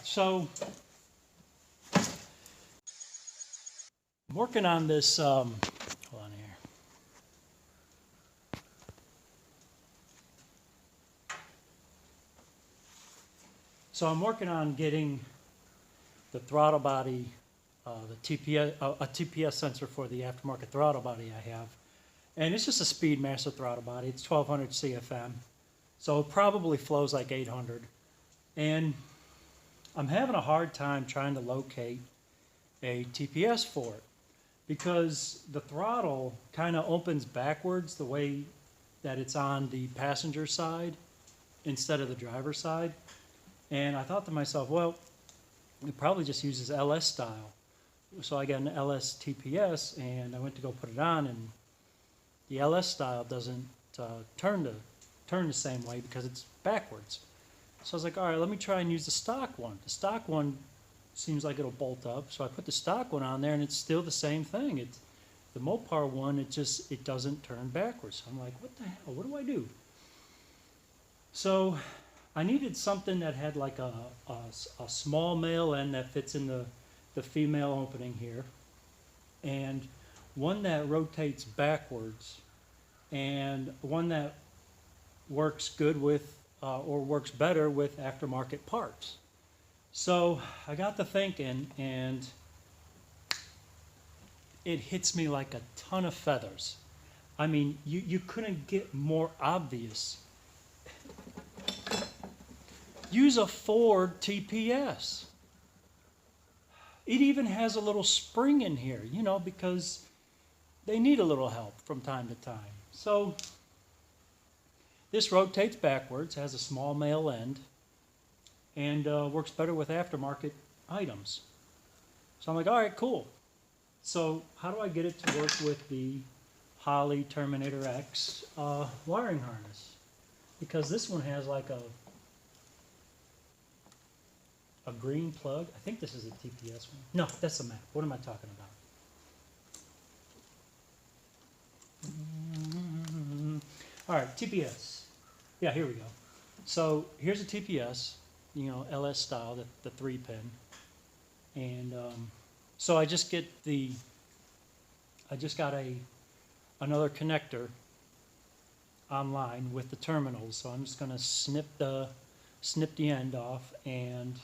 so I'm working on this, hold on here. So I'm working on getting the throttle body, the TPS, a TPS sensor for the aftermarket throttle body I have. And it's just a Speedmaster throttle body. It's 1200 CFM. So it probably flows like 800. And I'm having a hard time trying to locate a TPS for it because the throttle kind of opens backwards the way that it's on the passenger side instead of the driver's side. And I thought to myself, well, it probably just uses LS style. So I got an LS TPS and I went to go put it on, and the LS style doesn't turn the same way because it's backwards. So I was like, all right, let me try and use the stock one. The stock one seems like it'll bolt up. So I put the stock one on there and it's still the same thing. It's the Mopar one, it doesn't turn backwards. So I'm like, what the hell? What do I do? So I needed something that had like a small male end that fits in the female opening here, and one that rotates backwards, and one that works good with or works better with aftermarket parts. So I got to thinking, and it hits me like a ton of feathers. I mean, you couldn't get more obvious. Use a Ford TPS. It even has a little spring in here, you know, because they need a little help from time to time. So this rotates backwards, has a small male end, and works better with aftermarket items. So I'm like, all right, cool. So how do I get it to work with the Holley Terminator X wiring harness? Because this one has like a green plug. I think this is a TPS one. No, that's a Mac. What am I talking about? All right, TPS. Yeah, here we go. So here's a TPS, you know, LS style, the 3-pin. And so I just got another connector online with the terminals. So I'm just gonna snip the end off and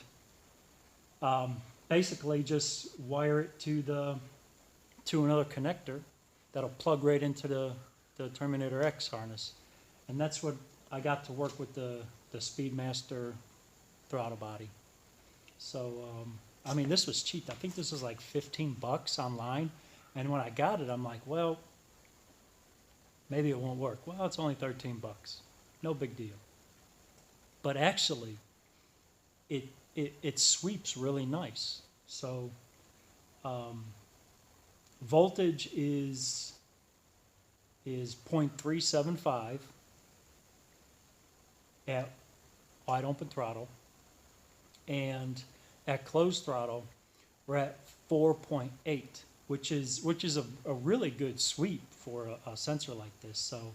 basically just wire it to another connector that'll plug right into the Terminator X harness. And that's what I got to work with the Speedmaster throttle body. So I mean, this was cheap. I think this was like 15 bucks online, and when I got it, I'm like, well, maybe it won't work. Well, it's only 13 bucks. No big deal. But actually, it sweeps really nice. So voltage is 0.375 at wide open throttle, and at closed throttle we're at 4.8, which is a really good sweep for a sensor like this. So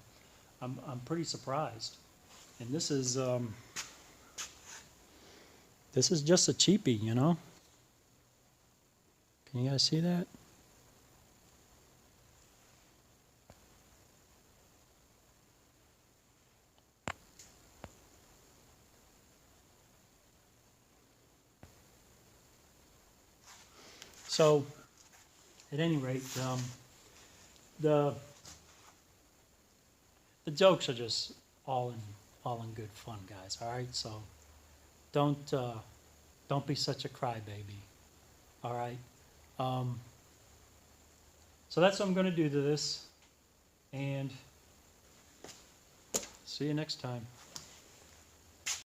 I'm pretty surprised. And this is just a cheapie, you know. Can you guys see that? So, at any rate, the jokes are just all in good fun, guys. All right, so don't be such a crybaby. All right. So that's what I'm going to do to this, and see you next time.